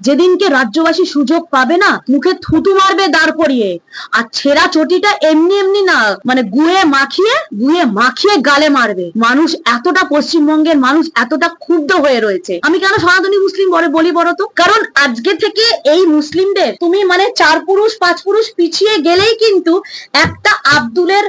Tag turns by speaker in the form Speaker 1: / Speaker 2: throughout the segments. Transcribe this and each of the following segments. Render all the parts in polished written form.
Speaker 1: যেদিনকে রাজ্যবাসী সুযোগ পাবে না, মুখে থুতু মারবে দাঁড় করিয়ে। আর ছেঁড়া চটিটা এমনি এমনি না, মানে গুয়ে মাখিয়ে গালে মারবে। মানুষ এতটা, পশ্চিমবঙ্গের মানুষ এতটা ক্ষুব্ধ হয়ে রয়েছে। আমি কেন সনাতনী মুসলিম বলি বলো তো? কারণ আজকে থেকে এই মুসলিমদের তুমি মানে 4 পুরুষ 5 পুরুষ পিছিয়ে গেলেই কিন্তু একটা আব্দুলের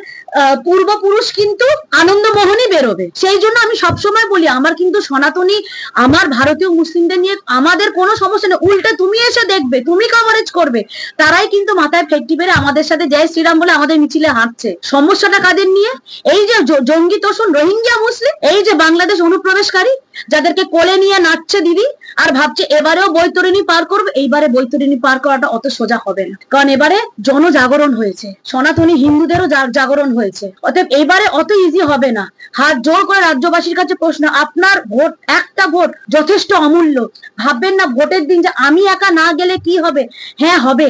Speaker 1: পূর্বপুরুষ কিন্তু আনন্দমোহনই বেরোবে। সেই জন্য আমি সবসময় বলি, আমার কিন্তু সনাতনী, আমার ভারতীয় মুসলিমদের নিয়ে আমাদের কোনো সমস্যা নেই। উল্টে তুমি এসে দেখবে, তুমি কভারেজ করবে, তারাই কিন্তু মাথায় ফেটটি বেড়ে আমাদের সাথে জয় শ্রীরাম বলে আমাদের মিছিলে হাঁটছে। সমস্যাটা কাদের নিয়ে? এই যে জঙ্গি তোষণ রোহিঙ্গা মুসলিম, এই যে বাংলাদেশ অনুপ্রবেশকারী, যাদেরকে কোলে নিয়ে নাচছে দিদি, আর ভাবছে এবারেও বৈতরণী পার করবে। এইবারে বৈতরণী পার করাটা অত সোজা হবে না, কারণ এবারে জনজাগরণ হয়েছে, সনাতনী হিন্দুদেরও জাগরণ হয়েছে। অতএব এবারে অত ইজি হবে না। হাত জোর করে রাজ্যবাসীর কাছে প্রশ্ন, আপনার ভোট, একটা ভোট যথেষ্ট অমূল্য। ভাববেন না ভোটের দিন যে আমি একা না গেলে কি হবে। হ্যাঁ হবে,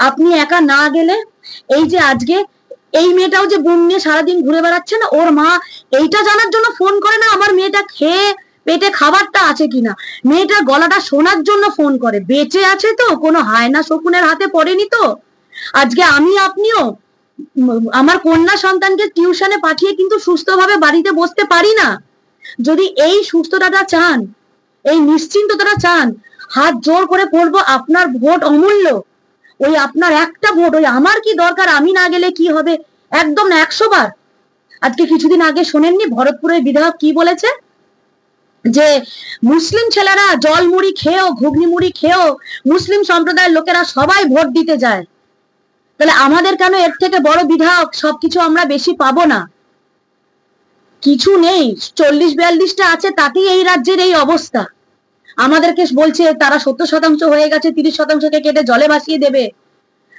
Speaker 1: আপনি একা না গেলে এই যে আজকে এই মেয়েটাও যে বোন নিয়ে সারাদিন ঘুরে বেড়াচ্ছে না, ওর মা এইটা জানার জন্য ফোন করে না আমার মেয়েটা খেয়ে পেটে খাবারটা আছে কিনা, মেয়েটার গলাটা শোনার জন্য ফোন করে, বেঁচে আছে তো, কোনো হায়না শকুনের হাতে পড়েনি তো। আজকে আমি আপনিও আমার কন্যা সন্তানকে টিউশনে পাঠিয়ে কিন্তু সুস্থভাবে বাড়িতে বসতে পারি না। যদি এই সুস্থতাটা চান, এই নিশ্চিন্ততাটা চান, হাত জোর করে বলবো আপনার ভোট অমূল্য। ওই আপনার একটা ভোট, ওই আমার কি দরকার, আমি না গেলে কি হবে, একদম না, 100 বার। আজকে কিছুদিন আগে শোনেননি ভরতপুরের বিধায়ক কি বলেছে, যে মুসলিম ছেলেরা জল মুড়ি খেয়েও, ঘুগনি মুড়ি খেয়েও মুসলিম সম্প্রদায়ের লোকেরা সবাই ভোট দিতে যায়। তাহলে আমাদের কেন এর থেকে বড় বিধায়ক সবকিছু আমরা বেশি পাবো না? কিছু নেই, 40-42টা আছে, তাতেই এই রাজ্যের এই অবস্থা। আমাদেরকে বলছে তারা 70% হয়ে গেছে, 30%কে কেটে জলে ভাসিয়ে দেবে।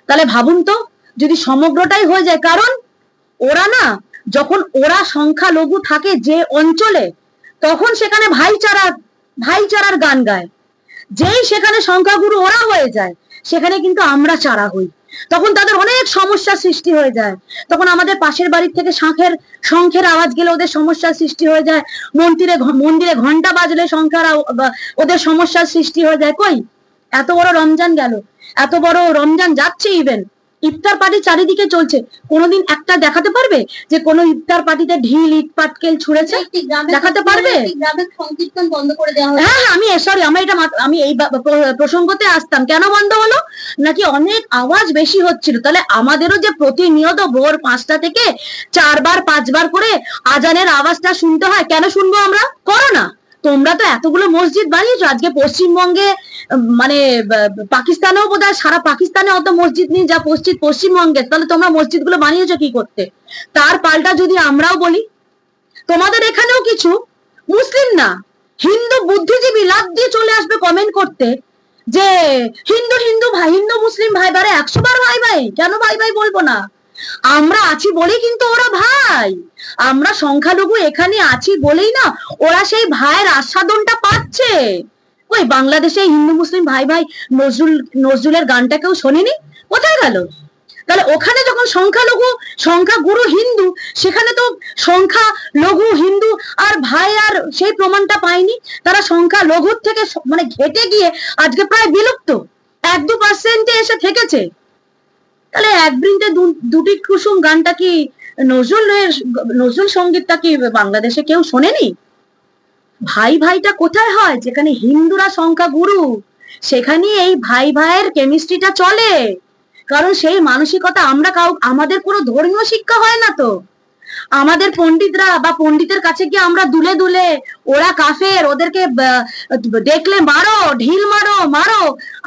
Speaker 1: তাহলে ভাবুন তো, যদি সমগ্রটাই হয়ে যায়, কারণ ওরা না, যখন ওরা সংখ্যালঘু থাকে যে অঞ্চলে, তখন সেখানে ভাইচারার গান গায়। যেই সেখানে সংখ্যাগুরু ওরা হয়ে যায়, সেখানে কিন্তু আমরা চারা হই, তখন তাদের অনেক সমস্যার সৃষ্টি হয়ে যায়। তখন আমাদের পাশের বাড়ির থেকে শঙ্খের আওয়াজ গেলে ওদের সমস্যার সৃষ্টি হয়ে যায়, মন্দিরে ঘন্টা বাজলে ওদের সমস্যার সৃষ্টি হয়ে যায়। কই, এত বড় রমজান গেল, এত বড় রমজান যাচ্ছে, ইভেন ইফতার পার্টি চারিদিকে চলছে, কোনোদিন একটা দেখাতে পারবে যে কোনো ইফতার পার্টিতে ঢিল ইট পাটকেল ছুঁড়েছে? দেখাতে পারবে? সংকীর্তন বন্ধ করে দেওয়া হয়েছে। হ্যাঁ, আমি এই প্রসঙ্গতে আসতাম, কেন বন্ধ হলো? নাকি অনেক আওয়াজ বেশি হচ্ছিল। তাহলে আমাদেরও যে প্রতিনিয়ত ভোর 5টা থেকে 4-5 বার করে আজানের আওয়াজটা শুনতে হয়, কেন শুনবো আমরা? করো না। তোমরা তো এতগুলো মসজিদ বানিয়েছো, আজকে পশ্চিমবঙ্গে মানে পাকিস্তানেও বোধহয়, সারা পাকিস্তানে অত মসজিদ নেই যা পশ্চিমবঙ্গে। তাহলে তোমরা মসজিদ গুলো বানিয়েছো কি করতে? তার পাল্টা যদি আমরাও বলি, তোমাদের এখানেও কিছু মুসলিম না হিন্দু বুদ্ধিজীবী লাভ দিয়ে চলে আসবে কমেন্ট করতে যে হিন্দু মুসলিম ভাই বারে 100 বার ভাই ভাই। কেন ভাই ভাই বলবো না? আমরা আছি বলেই কিন্তু ওরা ভাই, আমরা সংখ্যালঘু এখানে আছি বলেই না ওরা সেই ভাইয়ের আস্বাদনটা পাচ্ছে। ওই বাংলাদেশে হিন্দু মুসলিম ভাই ভাই নজরুলের গানটা কেউ শোনেনি? কোথায় গেল? তাহলে ওখানে যখন সংখ্যাগুরু হিন্দু, সেখানে তো সংখ্যালঘু হিন্দু আর ভাই আর সেই প্রমাণটা পায়নি। তারা সংখ্যালঘুর থেকে মানে ঘেটে গিয়ে আজকে প্রায় বিলুপ্ত, 1-2% এসে থেকেছে। তাহলে এক বৃন্তে দুটি কুসুম গানটা কি নজরুল সঙ্গীতটা কি বাংলাদেশে কেউ শোনেনি? ভাই ভাইটা কোথায় হয়? যেখানে হিন্দুরা সংখ্যাগুরু, সেখানে এই ভাই ভাইয়ের কেমিস্ট্রিটা চলে। কারণ সেই মানসিকতা আমাদের কোনো ধর্মীয় শিক্ষা হয় না তো। আমাদের পণ্ডিতরা বা পণ্ডিতের কাছে গিয়ে আমরা দুলে দুলে ওরা কাফের, ওদেরকে দেখলে মারো, ঢিল মারো।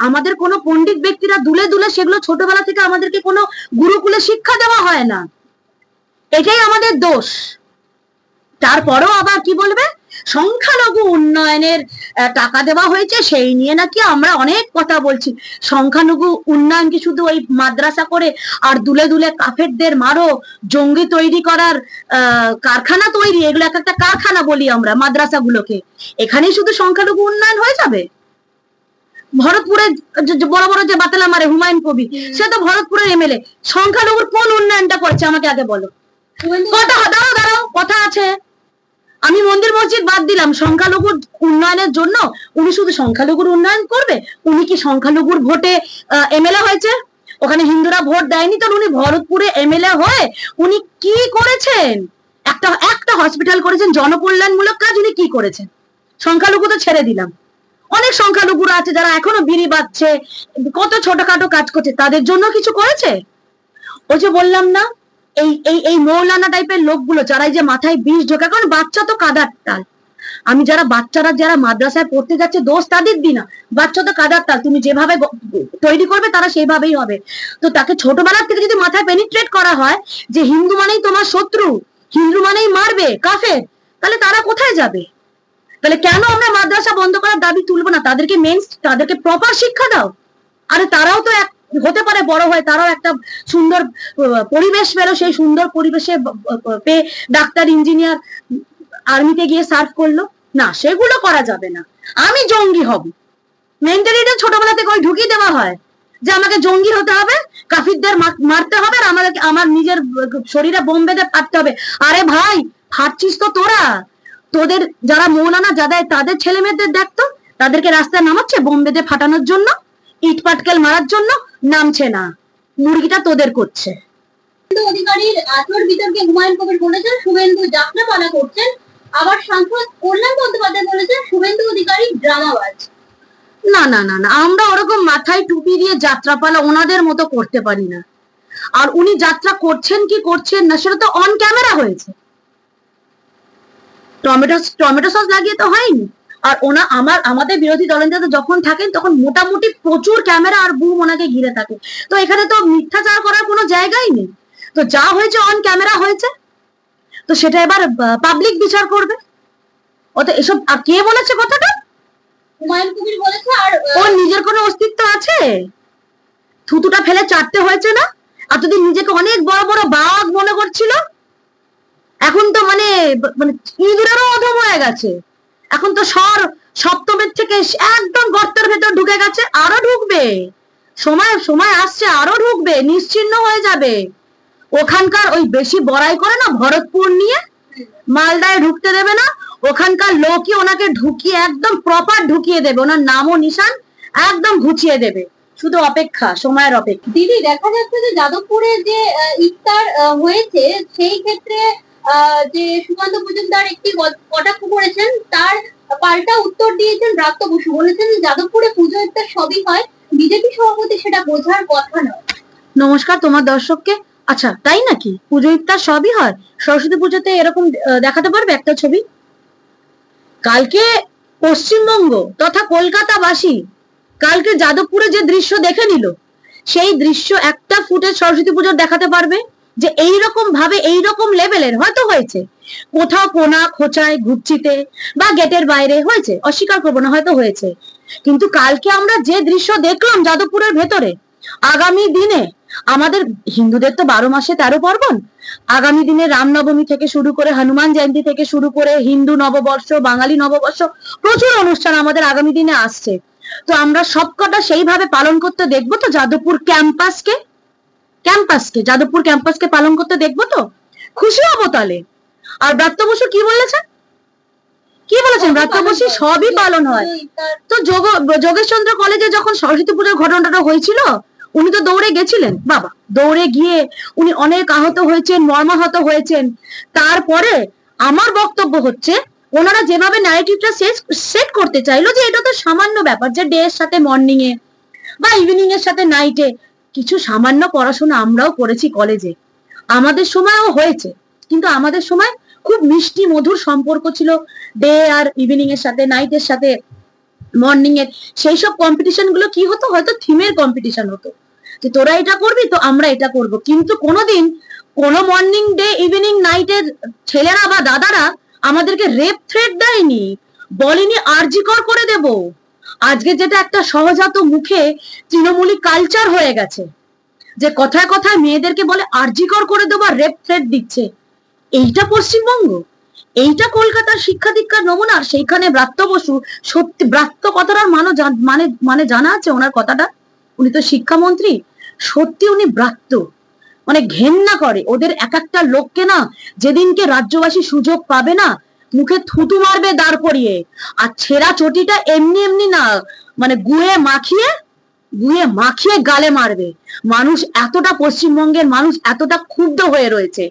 Speaker 1: আমাদের কোনো পণ্ডিত ব্যক্তিরা দুলে দুলে সেগুলো ছোটবেলা থেকে আমাদেরকে কোনো গুরুকুলে শিক্ষা দেওয়া হয় না। এটাই আমাদের দোষ। তারপরেও আবার কি বলবে, সংখ্যালঘু উন্নয়নের টাকা দেওয়া হয়েছে, সেই নিয়ে নাকি আমরা অনেক কথা বলছি। সংখ্যালঘু উন্নয়ন কি শুধু ওই মাদ্রাসা করে আর দুলে দুলে কাফেরদের মারো, জঙ্গি তৈরি করার কারখানা তৈরি, এগুলো একটা কারখানা বলি আমরা মাদ্রাসাগুলোকে, এখানেই শুধু সংখ্যালঘু উন্নয়ন হয়ে যাবে? ভরতপুরে বড় বড় যে বাতেলা মারে হুমায়ুন কবির, সে তো ভরতপুরের এমএলএ, সংখ্যালঘুর কোন উন্নয়নটা করেছে আমাকে আগে বলো। দাঁড়াও কথা আছে। আমি মন্দির মসজিদ বাদ দিলাম, সংখ্যালঘুর উন্নয়নের জন্য উনি শুধু সংখ্যালঘুর উন্নয়ন করবে? উনি কি সংখ্যালঘুর ভোটে এমএলএ হয়েছে? ওখানে হিন্দুরা ভোট দেয়নি, তো উনি ভরতপুরে এমএলএ হয়ে উনি কি করেছেন? একটা একটা হসপিটাল করেছেন, জনকল্যাণমূলক কাজ উনি কি করেছেন? সংখ্যালঘু তো ছেড়ে দিলাম, অনেক সংখ্যালঘুরা আছে যারা এখনো বিড়ি বাজছে, কত ছোটখাটো কাজ করছে, তাদের জন্য কিছু করেছে? ওই যে বললাম না, এই এই এই মৌলানা টাইপের লোকগুলো যারা এই যে মাথায় বিষ ঢোকে, কারণ বাচ্চা তো কাদার তাল। আমি বাচ্চারা যারা মাদ্রাসায় পড়তে যাচ্ছে, দোষ তাদের দিই না, বাচ্চা তো কাদার তাল, তুমি যেভাবে তৈরি করবে তারা সেইভাবেই হবে। তো তাকে ছোটবেলা থেকে যদি মাথায় পেনিট্রেট করা হয় যে হিন্দু মানেই তোমার শত্রু, হিন্দু মানেই মারবে, কাফের, তাহলে তারা কোথায় যাবে? তাহলে কেন আমরা মাদ্রাসা বন্ধ করার দাবি তুলবো না? তাদেরকে প্রপার শিক্ষা দাও। আরে তারাও তো হতে পারে বড় হয়, তারাও একটা সুন্দর পরিবেশ পেলো, সেই সুন্দর পরিবেশে পেয়ে ডাক্তার, ইঞ্জিনিয়ার, আর্মিতে গিয়ে সার্ভ করলো। না, সেগুলো করা যাবে না। আমি জঙ্গি হব, মেন্টালিটি ছোটবেলা থেকে ওই ঢুকিয়ে দেওয়া হয় যে আমাকে জঙ্গি হতে হবে, কাফিরদের মারতে হবে, আর আমার নিজের শরীরে বোম বেঁধে ফাটতে হবে। আরে ভাই, ফাটছিস তো তোরা, তোদের যারা মৌলানা যাদের, তাদের ছেলে মেয়েদের দেখতো, তাদেরকে রাস্তায় নামাচ্ছে বোম বেঁধে ফাটানোর জন্য, ইট পাটকেল মারার জন্য, নামছে না। মুরগিটা তোদের করছে।
Speaker 2: অধিকারীর আচর বিতর্কে হুমায়ুন কবির বলেছেন শুভেন্দু যাত্রাপালা করছেন, আবার সাংসদ কল্যাণ বন্দ্যোপাধ্যায় বলেছেন শুভেন্দু অধিকারী ড্রামাবাজ।
Speaker 1: না না না না, আমরা ওরকম মাথায় টুপি দিয়ে যাত্রাপালা ওনাদের মতো করতে পারি না। আর উনি যাত্রা করছেন কি করছেন না সেটা তো অন ক্যামেরা হয়েছে, টমেটো সস লাগিয়ে তো হয়নি। আর আমাদের বিরোধী দলনেতা যখন থাকেন তখন মোটামুটি প্রচুর ক্যামেরা আর বুম ওনাকে ঘিরে থাকে। তো এখানে তো মিথ্যাচার করার কোনো জায়গাই নেই। তো যা হয়েছে অন ক্যামেরা হয়েছে, তো সেটা এবার পাবলিক বিচার করবে। অত এসব কে বলেছে কথাটা?
Speaker 2: হুমায়ুন কবির বলেছে। আর
Speaker 1: ওর নিজের কোনো অস্তিত্ব আছে? থুতুটা ফেলে চাটতে হয়েছে না? এতদিন নিজেকে অনেক বড় বড় বাঘ মনে করছিল, এখন তো মানে ইঁদুরেরও অধম হয়ে গেছে। এখন তো সপ্তমের থেকে একদম গর্তের ভেতর ঢুকে গেছে, আরো ঢুকবে, সময় আসছে, আরো ঢুকবে, নিশ্চিহ্ন হয়ে যাবে। ওখানকার ওই বেশি বড়াই করে না, ভরতপুর নিয়ে মালদায় ঢুকতে দেবে না, ওখানকার লোকই ওনাকে ঢুকিয়ে একদম প্রপার ঢুকিয়ে দেবে, ওনার নামও নিশান একদম ঘুচিয়ে দেবে। শুধু অপেক্ষা, সময়ের অপেক্ষা।
Speaker 2: দিদি, দেখা যাচ্ছে যে যাদবপুরে যে ইফতার হয়েছে, সেই ক্ষেত্রে যে সুকান্ত মজুমদার একটি কটাক্ষ করেছেন, তার পাল্টা উত্তর দিয়েছেন ব্রাত্য বসু, বলেছেন যাদবপুরে পুজো ইফতার সবই হয়, বিজেপি সভাপতি সেটা বোঝার কথা নয়।
Speaker 1: নমস্কার তোমার দর্শককে। আচ্ছা, তাই নাকি? পুজো ইফতার সবই হয়? সরস্বতী পুজোতে এরকম দেখাতে পারবে একটা ছবি? কালকে পশ্চিমবঙ্গ তথা কলকাতাবাসী কালকে যাদবপুরে যে দৃশ্য দেখে নিল, সেই দৃশ্য একটা ফুটেজ সরস্বতী পুজোর দেখাতে পারবে যে এইরকম ভাবে, এইরকম লেভেলের হয়তো হয়েছে কোথাও কোনা খোঁচায় ঘুপচিতে বা গেটের বাইরে হয়েছে, অস্বীকার করবো না, হয়তো হয়েছে। কিন্তু কালকে আমরা যে দৃশ্য দেখলাম যাদবপুরের ভেতরে, আগামী দিনে আমাদের হিন্দুদের তো 12 মাসে 13 পার্বণ, আগামী দিনে রামনবমী থেকে শুরু করে হনুমান জয়ন্তী থেকে শুরু করে হিন্দু নববর্ষ, বাঙালি নববর্ষ, প্রচুর অনুষ্ঠান আমাদের আগামী দিনে আসছে। তো আমরা সবকটা সেইভাবে পালন করতে দেখবো তো যাদবপুর ক্যাম্পাসকে, যাদবপুর ক্যাম্পাসকে পালন করতে দেখবো তো, খুশি হবো তাহলে। আর ব্রাত্য বসু কি বলেছেন? ব্রাত্য বসু সবই পালন হয়। তো যোগেশচন্দ্র কলেজে যখন সরস্বতী পুজোর ঘটনাটা হয়েছিল, উনি তো দৌড়ে গেছিলেন, বাবা, দৌড়ে গিয়ে উনি অনেক আহত হয়েছেন, মর্মাহত হয়েছেন। তারপরে আমার বক্তব্য হচ্ছে, ওনারা যেভাবে ন্যারেটিভটা সেট করতে চাইলো যে এটা তো সামান্য ব্যাপার, যে ডে এর সাথে মর্নিং এ বা ইভিনিং এর সাথে নাইটে কিছু সামান্য পড়াশোনা আমরাও করেছি কলেজে, আমাদের সময়ও হয়েছে, কিন্তু আমাদের সময় খুব মিষ্টি মধুর সম্পর্ক ছিল ডে আর ইভিনিং এর সাথে, নাইটের সাথে, মর্নিং এর। সেই সব কম্পিটিশন গুলো কি হতো, হয়তো থিমের কম্পিটিশন হতো, যে তোরা এটা করবি তো আমরা এটা করব। কিন্তু কোনোদিন কোনো মর্নিং ডে ইভিনিং নাইটের ছেলেরা বা দাদারা আমাদেরকে রেপ থ্রেট দেয়নি, বলেনি আরজিকর করে দেব। আজকে যেটা একটা সহজাত মুখে তৃণমূলী কালচার হয়ে গেছে, যে কথায় কথায় মেয়েদেরকে বলে আরজিকর করে দেবো, রেপ থ্রেট দিচ্ছে। এইটা পশ্চিমবঙ্গ, এইটা কলকাতার শিক্ষা দীক্ষার নমুনা। আর সেইখানে ব্রাত্য বসু, সত্যি ব্রাত্য কথাটার মানে জানা আছে ওনার কথাটা, উনি তো শিক্ষামন্ত্রী, সত্যি উনি ব্রাত্য, মানে ঘেন্না করে ওদের এক একটা লোককে না। যেদিনকে রাজ্যবাসী সুযোগ পাবে না, মুখে থুতু মারবে দাঁড় করিয়ে, আর ছেঁড়া চটিটা এমনি এমনি না, মানে গুয়ে মাখিয়ে গালে মারবে। মানুষ এতটা, পশ্চিমবঙ্গের মানুষ এতটা ক্ষুব্ধ হয়ে রয়েছে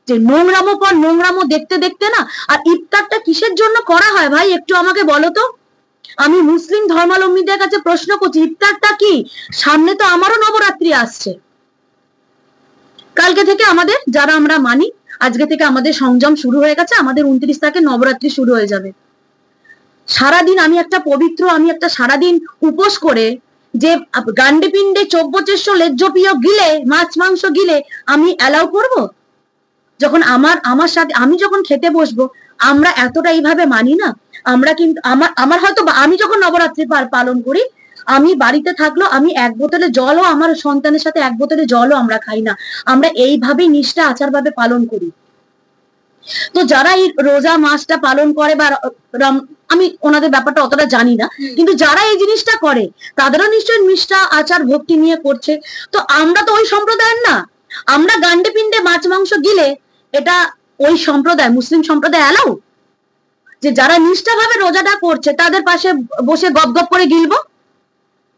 Speaker 1: যে নোংরামো পর নোংরামো দেখতে দেখতে না। আর ইফতারটা কিসের জন্য করা হয় ভাই, একটু আমাকে বলো তো। আমি মুসলিম ধর্মাবলম্বীদের কাছে প্রশ্ন করছি, ইফতারটা কি? সামনে তো আমারও নবরাত্রি আসছে। কালকে থেকে আমাদের, যারা আমরা মানি, আজকে থেকে আমাদের সংযম শুরু হয়ে গেছে। আমাদের 29 তারিখে নবরাত্রি শুরু হয়ে যাবে। সারাদিন আমি একটা সারাদিন উপোস করে যে গান্ডে পিণ্ডে চব্যচেষ্য লেজ্জপিয় গিলে, মাছ মাংস গিলে আমি অ্যালাউ করব? যখন আমার সাথে আমি যখন খেতে বসবো, আমরা এতটা এইভাবে মানি না। আমরা কিন্তু আমার হয়তো আমি যখন নবরাত্রি পালন করি, আমি বাড়িতে থাকলো আমি এক বোতলে জলও, আমার সন্তানের সাথে এক বোতলে জলও আমরা খাই না। আমরা এইভাবেই নিষ্ঠা আচারভাবে পালন করি। তো যারা এই রোজা মাসটা পালন করে বা আমি ওনাদের ব্যাপারটা অতটা জানি না, কিন্তু যারা এই জিনিসটা করে তাদেরও নিশ্চয়ই নিষ্ঠা আচার ভক্তি নিয়ে করছে। তো আমরা তো ওই সম্প্রদায়ের না। আমরা গান্ডে পিণ্ডে মাছ মাংস গিলে, এটা ওই সম্প্রদায়, মুসলিম সম্প্রদায় অ্যালাউ? যে যারা নিষ্ঠাভাবে রোজাটা করছে তাদের পাশে বসে গপ গপ করে গিলবো?